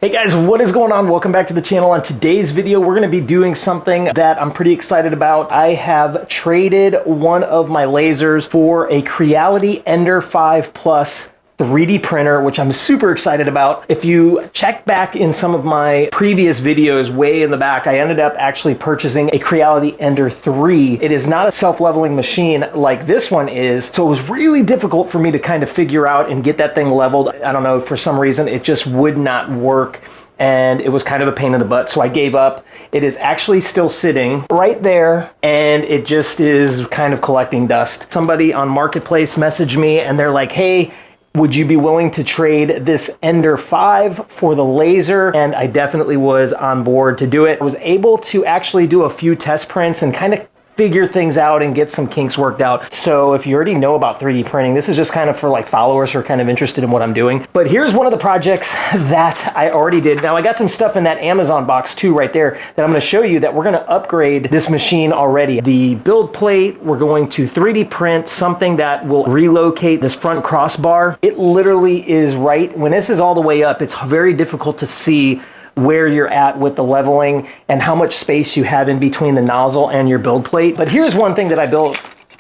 Hey guys, what is going on? Welcome back to the channel. On today's video, we're going to be doing something that I'm pretty excited about. I have traded one of my lasers for a Creality Ender 5 Plus 3D printer, which I'm super excited about. If you check back in some of my previous videos way in the back, I ended up actually purchasing a Creality Ender 3. It is not a self-leveling machine like this one is, so it was really difficult for me to kind of figure out and get that thing leveled. I don't know, for some reason, it just would not work. And it was kind of a pain in the butt, so I gave up. It is actually still sitting right there, and it just is kind of collecting dust. Somebody on Marketplace messaged me, and they're like, hey, would you be willing to trade this Ender 5 for the laser? And I definitely was on board to do it. I was able to actually do a few test prints and kind of figure things out and get some kinks worked out. So if you already know about 3D printing, this is just kind of for like followers who are kind of interested in what I'm doing. But here's one of the projects that I already did. Now I got some stuff in that Amazon box too right there that I'm going to show you that we're going to upgrade this machine already. The build plate, we're going to 3D print something that will relocate this front crossbar. It literally is right, when this is all the way up, it's very difficult to see where you're at with the leveling and how much space you have in between the nozzle and your build plate. But here's one thing that I built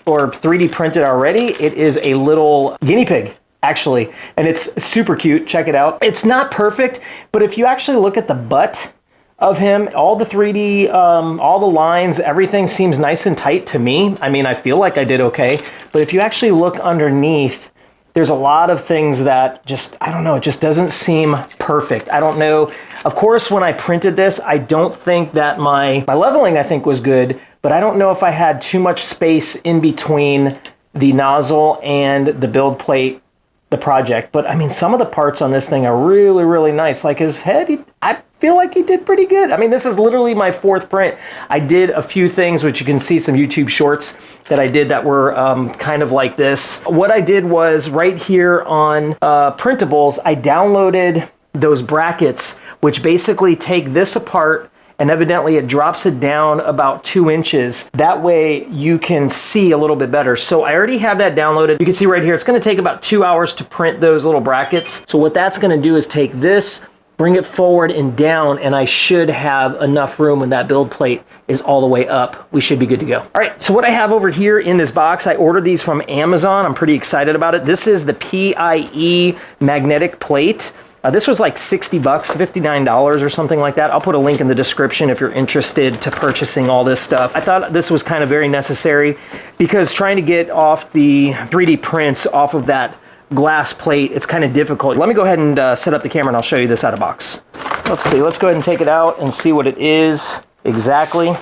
or 3D printed already. It is a little guinea pig, actually, and it's super cute. Check it out. It's not perfect, but if you actually look at the butt of him, all the 3D, all the lines, everything seems nice and tight to me. I mean, I feel like I did okay, but if you actually look underneath, there's a lot of things that just, I don't know, it just doesn't seem perfect. I don't know. Of course, when I printed this, I don't think that my leveling, I think, was good, but I don't know if I had too much space in between the nozzle and the build plate, the project. But I mean, some of the parts on this thing are really, really nice. Like his head, I feel like he did pretty good. I mean, this is literally my fourth print. I did a few things, which you can see some YouTube shorts that I did that were kind of like this. What I did was right here on printables, I downloaded those brackets, which basically take this apart, and evidently it drops it down about 2 inches. That way you can see a little bit better. So I already have that downloaded. You can see right here, it's gonna take about 2 hours to print those little brackets. So what that's gonna do is take this, bring it forward and down, and I should have enough room when that build plate is all the way up. We should be good to go. All right, so what I have over here in this box, I ordered these from Amazon. I'm pretty excited about it. This is the PIE magnetic plate. This was like 60 bucks, $59 or something like that. I'll put a link in the description if you're interested to purchasing all this stuff. I thought this was kind of very necessary because trying to get off the 3D prints off of that glass plate, it's kind of difficult. Let me go ahead and set up the camera and I'll show you this out of box. Let's see, let's go ahead and take it out and see what it is exactly.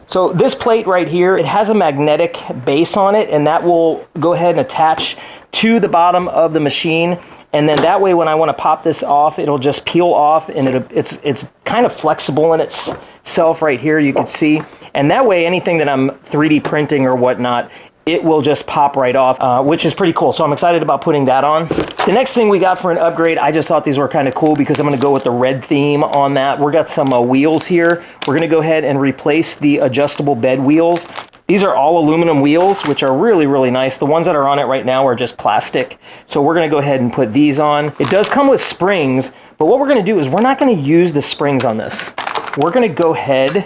So this plate right here, it has a magnetic base on it, and that will go ahead and attach to the bottom of the machine. And then that way, when I want to pop this off, it'll just peel off, and it's kind of flexible in itself right here, you can see. And that way, anything that I'm 3D printing or whatnot, it will just pop right off, which is pretty cool. So I'm excited about putting that on. The next thing we got for an upgrade, I just thought these were kind of cool because I'm gonna go with the red theme on that. We got some wheels here. We're gonna go ahead and replace the adjustable bed wheels. These are all aluminum wheels, which are really, really nice. The ones that are on it right now are just plastic. So we're gonna go ahead and put these on. It does come with springs, but what we're gonna do is we're not gonna use the springs on this. We're gonna go ahead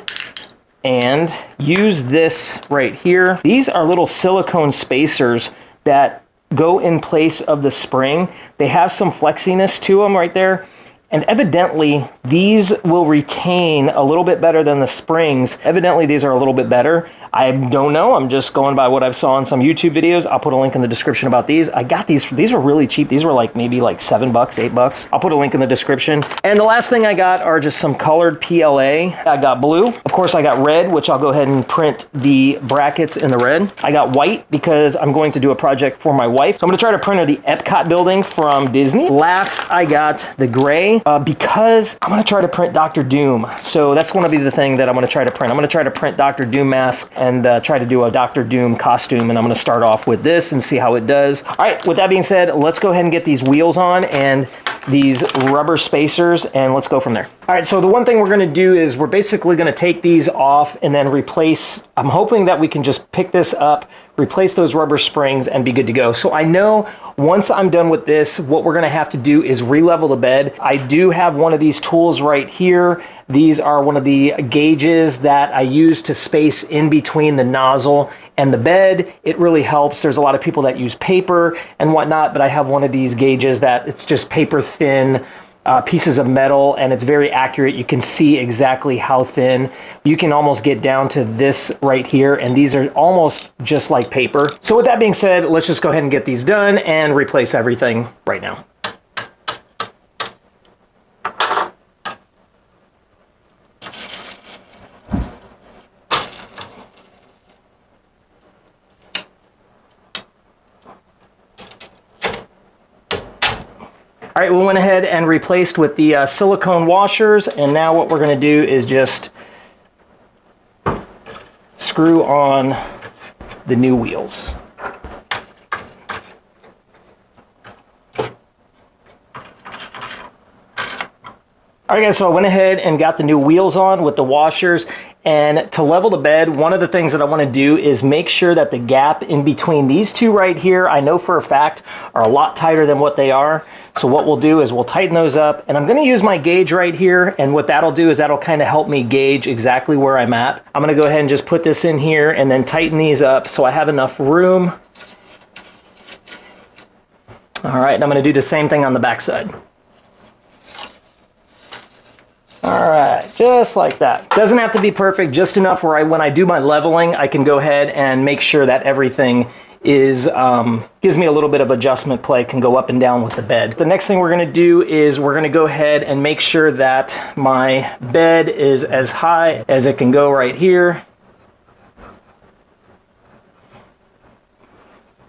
and use this right here. These are little silicone spacers that go in place of the spring. They have some flexiness to them right there. And evidently, these will retain a little bit better than the springs. Evidently, these are a little bit better. I don't know. I'm just going by what I've saw in some YouTube videos. I'll put a link in the description about these. I got these. These were really cheap. These were like maybe like $7, $8. I'll put a link in the description. And the last thing I got are just some colored PLA. I got blue. Of course, I got red, which I'll go ahead and print the brackets in the red. I got white because I'm going to do a project for my wife. So I'm going to try to print the Epcot building from Disney. Last, I got the gray. Because I'm going to try to print Dr. Doom. So that's going to be the thing that I'm going to try to print. I'm going to try to print Dr. Doom mask and try to do a Dr. Doom costume. And I'm going to start off with this and see how it does. All right, with that being said, let's go ahead and get these wheels on and these rubber spacers, and let's go from there. All right, so the one thing we're gonna do is we're basically gonna take these off and then replace, I'm hoping that we can just pick this up, replace those rubber springs, and be good to go. So I know once I'm done with this, what we're gonna have to do is re-level the bed. I do have one of these tools right here. These are one of the gauges that I use to space in between the nozzle and the bed. It really helps. There's a lot of people that use paper and whatnot, but I have one of these gauges that it's just paper thin pieces of metal, and it's very accurate. You can see exactly how thin. You can almost get down to this right here, and these are almost just like paper. So with that being said, let's just go ahead and get these done and replace everything right now. All right, we went ahead and replaced with the silicone washers, and now what we're going to do is just screw on the new wheels. All right guys, so I went ahead and got the new wheels on with the washers, and to level the bed, one of the things that I want to do is make sure that the gap in between these two right here, I know for a fact, are a lot tighter than what they are. So what we'll do is we'll tighten those up, and I'm going to use my gauge right here, and what that'll do is that'll kind of help me gauge exactly where I'm at. I'm going to go ahead and just put this in here and then tighten these up so I have enough room. All right, and I'm going to do the same thing on the back side. All right, just like that. Doesn't have to be perfect, just enough where when I do my leveling, I can go ahead and make sure that everything is, gives me a little bit of adjustment play, can go up and down with the bed. The next thing we're gonna do is we're gonna go ahead and make sure that my bed is as high as it can go right here.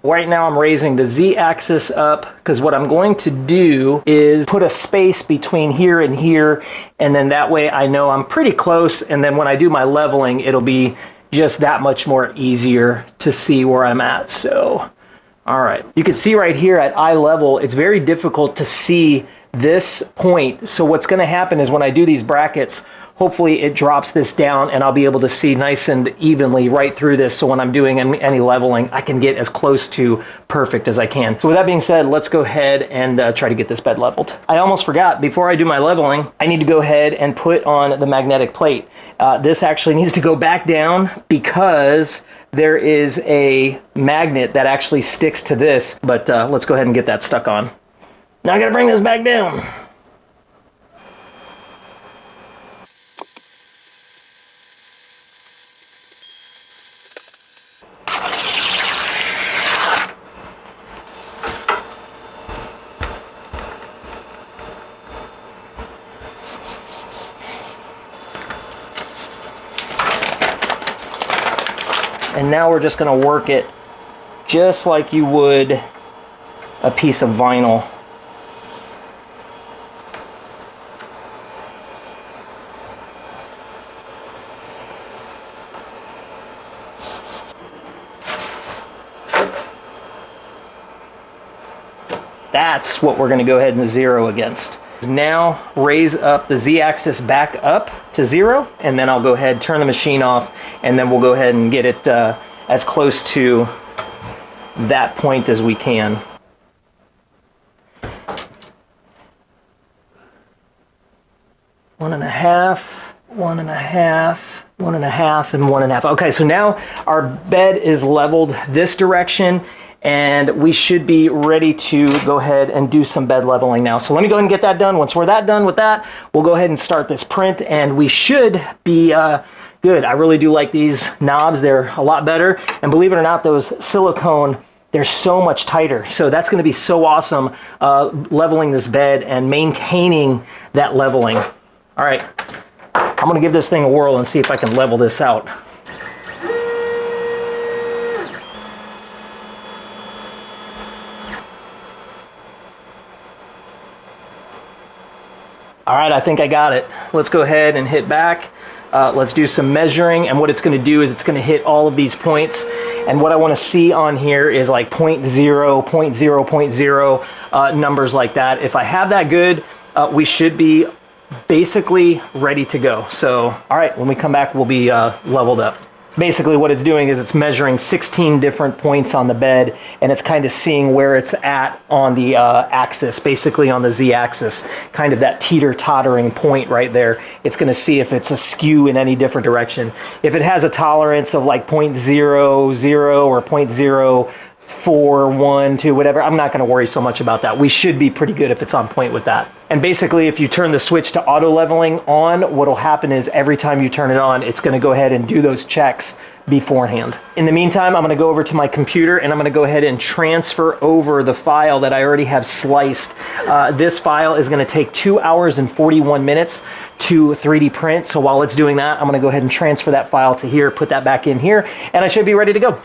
Right now I'm raising the Z-axis up because what I'm going to do is put a space between here, and then that way I know I'm pretty close, and then when I do my leveling, it'll be just that much more easier to see where I'm at. So, all right. You can see right here at eye level, it's very difficult to see this point. So what's gonna happen is when I do these brackets, hopefully it drops this down and I'll be able to see nice and evenly right through this. So when I'm doing any leveling, I can get as close to perfect as I can. So with that being said, let's go ahead and try to get this bed leveled. I almost forgot, before I do my leveling, I need to go ahead and put on the magnetic plate. This actually needs to go back down because there is a magnet that actually sticks to this, but let's go ahead and get that stuck on. Now I gotta bring this back down. And now we're just gonna work it just like you would a piece of vinyl. That's what we're gonna go ahead and zero against. Now raise up the Z-axis back up to 0, and then I'll go ahead, turn the machine off, and then we'll go ahead and get it as close to that point as we can. One and a half, one and a half, one and a half, and one and a half. Okay, so now our bed is leveled this direction, and we should be ready to go ahead and do some bed leveling now. So let me go ahead and get that done. Once we're done with that, we'll go ahead and start this print, and we should be good. I really do like these knobs. They're a lot better, and believe it or not, those silicone, they're so much tighter. So that's gonna be so awesome leveling this bed and maintaining that leveling. All right, I'm gonna give this thing a whirl and see if I can level this out. All right, I think I got it. Let's go ahead and hit back. Let's do some measuring, and what it's gonna do is it's gonna hit all of these points, and what I wanna see on here is like 0.0, 0.0, 0.0, numbers like that. If I have that good, we should be basically ready to go. So, all right, when we come back, we'll be leveled up. Basically what it's doing is it's measuring 16 different points on the bed, and it's kind of seeing where it's at on the axis, basically on the Z-axis, kind of that teeter-tottering point right there. It's going to see if it's askew in any different direction. If it has a tolerance of like 0.00 or 0.0412, whatever, I'm not going to worry so much about that. We should be pretty good if it's on point with that. And basically, if you turn the switch to auto leveling on, what'll happen is every time you turn it on, it's going to go ahead and do those checks beforehand. In the meantime, I'm going to go over to my computer and I'm going to go ahead and transfer over the file that I already have sliced. This file is going to take 2 hours and 41 minutes to 3D print. So while it's doing that, I'm going to go ahead and transfer that file to here, put that back in here, and I should be ready to go.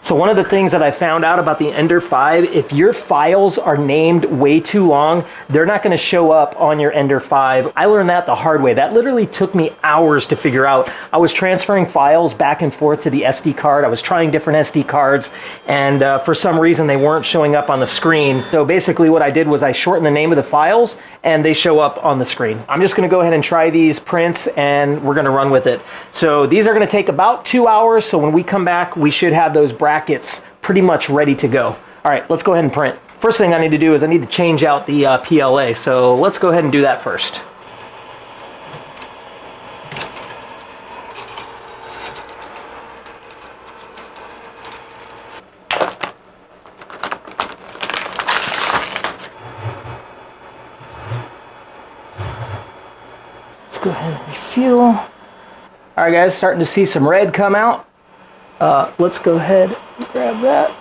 So one of the things that I found out about the Ender 5, if your files are named way too long, they're not going to show up on your Ender 5. I learned that the hard way. That literally took me hours to figure out. I was transferring files back and forth to the SD card. I was trying different SD cards, and for some reason they weren't showing up on the screen. So basically what I did was I shortened the name of the files and they show up on the screen. I'm just going to go ahead and try these prints and we're going to run with it. So these are going to take about 2 hours. So when we come back, we should have those brackets pretty much ready to go. All right, let's go ahead and print. First thing I need to do is I need to change out the PLA. So let's go ahead and do that first. Let's go ahead and refuel. All right, guys, starting to see some red come out. Let's go ahead and grab that.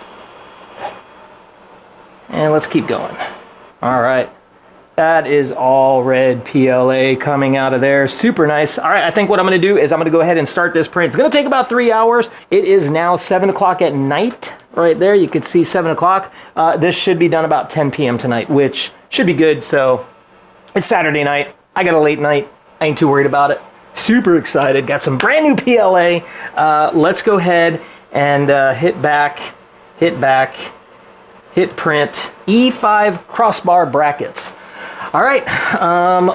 And let's keep going. All right. That is all red PLA coming out of there. Super nice. All right, I think what I'm going to do is I'm going to go ahead and start this print. It's going to take about 3 hours. It is now 7 o'clock at night. Right there, you can see 7 o'clock. This should be done about 10 p.m. tonight, which should be good. So it's Saturday night. I got a late night. I ain't too worried about it. Super excited. Got some brand new PLA. Let's go ahead and hit back, hit print. E5 crossbar brackets. All right,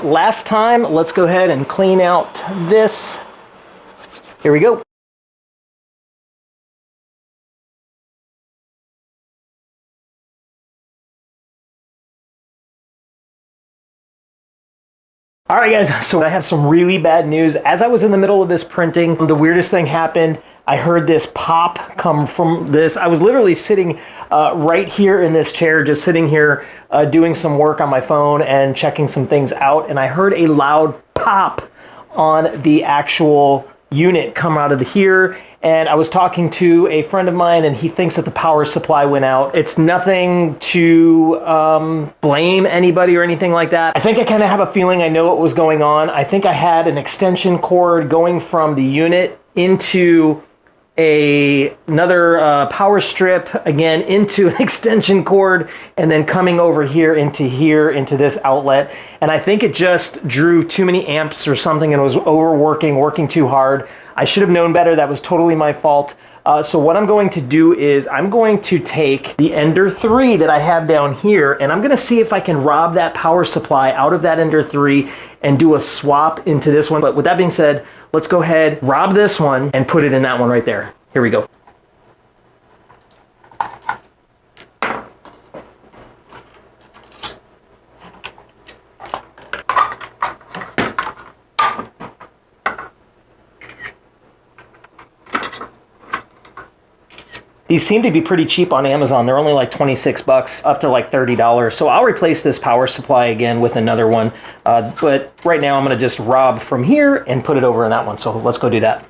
last time, let's go ahead and clean out this. Here we go. All right, guys, so I have some really bad news. As I was in the middle of this printing, the weirdest thing happened. I heard this pop come from this. I was literally sitting right here in this chair, just sitting here doing some work on my phone and checking some things out, and I heard a loud pop on the actual unit come out of here. And I was talking to a friend of mine and he thinks that the power supply went out. It's nothing to blame anybody or anything like that. I think I kind of have a feeling I know what was going on. I think I had an extension cord going from the unit into another power strip, again into an extension cord, and then coming over here into this outlet. And I think it just drew too many amps or something and was overworking, working too hard. I should have known better. That was totally my fault. So what I'm going to do is I'm going to take the Ender 3 that I have down here, and I'm going to see if I can rob that power supply out of that Ender 3 and do a swap into this one. But with that being said, let's go ahead, rob this one, and put it in that one right there. Here we go. These seem to be pretty cheap on Amazon. They're only like 26 bucks, up to like $30. So I'll replace this power supply again with another one. But right now I'm gonna just rob from here and put it over in that one. So let's go do that.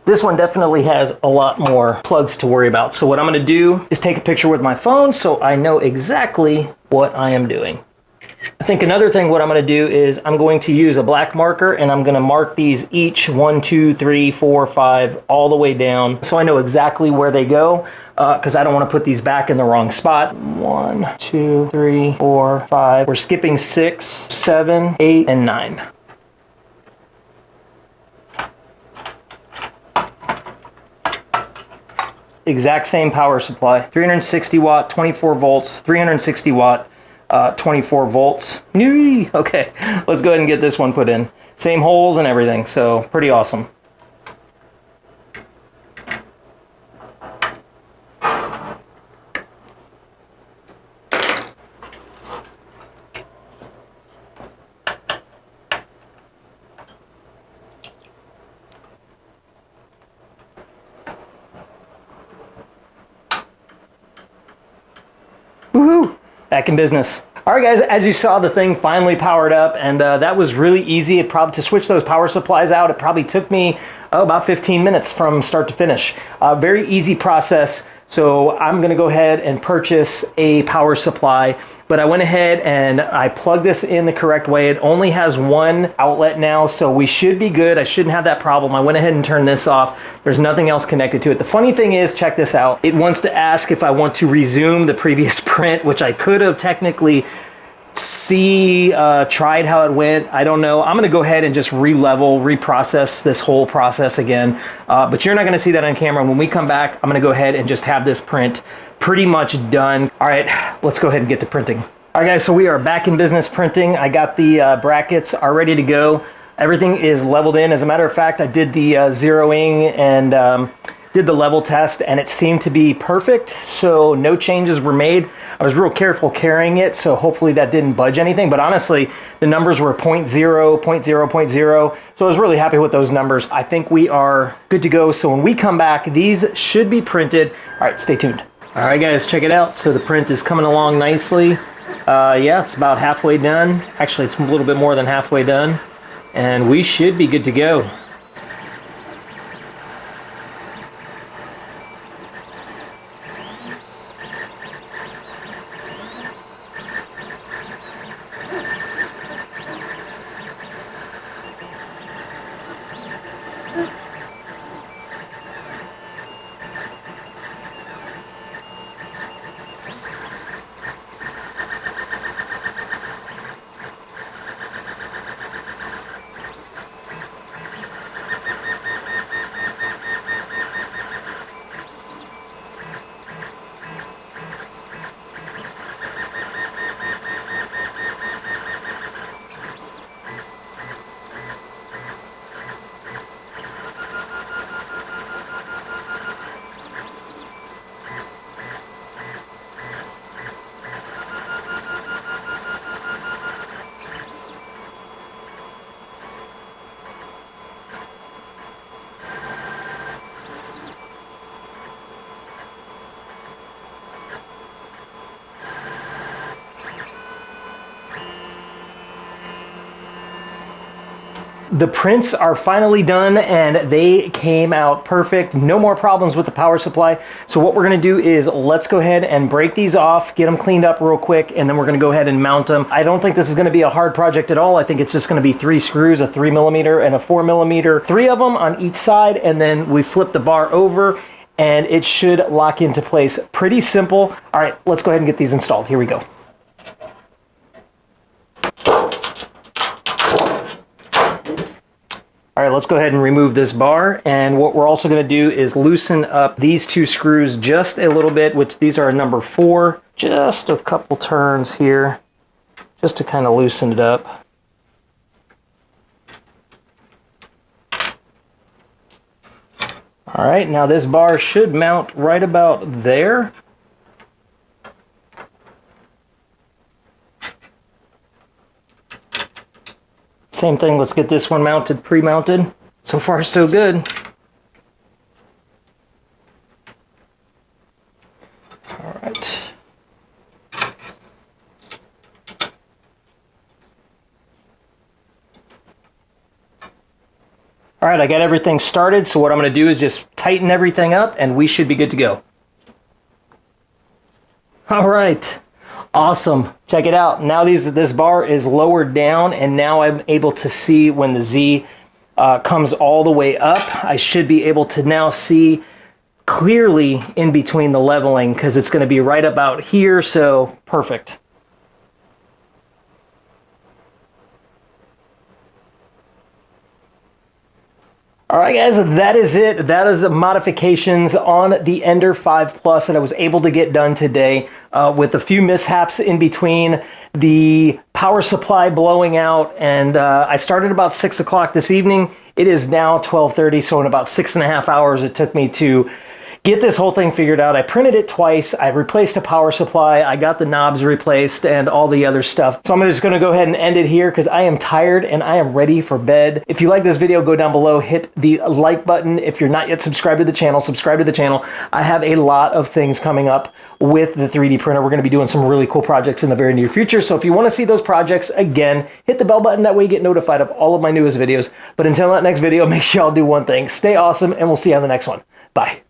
This one definitely has a lot more plugs to worry about. So what I'm gonna do is take a picture with my phone so I know exactly what I am doing. think another thing what I'm going to do is I'm going to use a black marker and I'm going to mark these each 1, 2, 3, 4, 5 all the way down so I know exactly where they go because I don't want to put these back in the wrong spot. 1, 2, 3, 4, 5. We're skipping 6, 7, 8, and 9. Exact same power supply. 360 watt, 24 volts, 360 watt, 24 volts. Okay, let's go ahead and get this one put in. Same holes and everything, so pretty awesome. Woohoo! Back in business. All right, guys, as you saw, the thing finally powered up, and that was really easy. It probably, to switch those power supplies out, it probably took me about 15 minutes from start to finish. Very easy process. So I'm gonna go ahead and purchase a power supply, but I went ahead and I plugged this in the correct way. It only has one outlet now, so we should be good. I shouldn't have that problem. I went ahead and turned this off. There's nothing else connected to it. The funny thing is, check this out. It wants to ask if I want to resume the previous print, which I could have technically tried how it went. I don't know. I'm going to go ahead and just reprocess this whole process again. But you're not going to see that on camera. When we come back, I'm going to go ahead and just have this print pretty much done. All right, let's go ahead and get to printing. All right, guys, so we are back in business printing. I got the brackets are ready to go. Everything is leveled in. As a matter of fact, I did the zeroing and did the level test, and it seemed to be perfect, so no changes were made. I was real careful carrying it, so hopefully that didn't budge anything, but honestly, the numbers were 0.0, 0.0, 0.0, so I was really happy with those numbers. I think we are good to go, so when we come back, these should be printed. All right, stay tuned. All right, guys, check it out. So the print is coming along nicely. Yeah, it's about halfway done. Actually, it's a little bit more than halfway done, and we should be good to go. The prints are finally done and they came out perfect. No more problems with the power supply. So what we're gonna do is let's go ahead and break these off, get them cleaned up real quick, and then we're gonna go ahead and mount them. I don't think this is gonna be a hard project at all. I think it's just gonna be 3 screws, a 3mm and a 4mm, 3 of them on each side, and then we flip the bar over and it should lock into place. Pretty simple. All right, let's go ahead and get these installed. Here we go. All right, let's go ahead and remove this bar. And what we're also gonna do is loosen up these 2 screws just a little bit, which these are number 4. Just a couple turns here, just to kind of loosen it up. All right, now this bar should mount right about there. Same thing, let's get this one mounted, pre-mounted. So far, so good. All right. All right, I got everything started, so what I'm gonna do is just tighten everything up and we should be good to go. All right. Awesome. Check it out. Now this bar is lowered down, and now I'm able to see when the Z comes all the way up. I should be able to now see clearly in between the leveling because it's going to be right about here, so perfect. All right, guys, that is it. That is the modifications on the Ender 5 Plus that I was able to get done today with a few mishaps in between, the power supply blowing out, and I started about 6 o'clock this evening. It is now 12:30, so in about 6.5 hours it took me to get this whole thing figured out. I printed it twice. I replaced a power supply. I got the knobs replaced and all the other stuff. So I'm just going to go ahead and end it here because I am tired and I am ready for bed. If you like this video, go down below, hit the like button. If you're not yet subscribed to the channel, subscribe to the channel. I have a lot of things coming up with the 3D printer. We're going to be doing some really cool projects in the very near future. So if you want to see those projects, again, hit the bell button. That way you get notified of all of my newest videos. But until that next video, make sure y'all do one thing. Stay awesome, and we'll see you on the next one. Bye.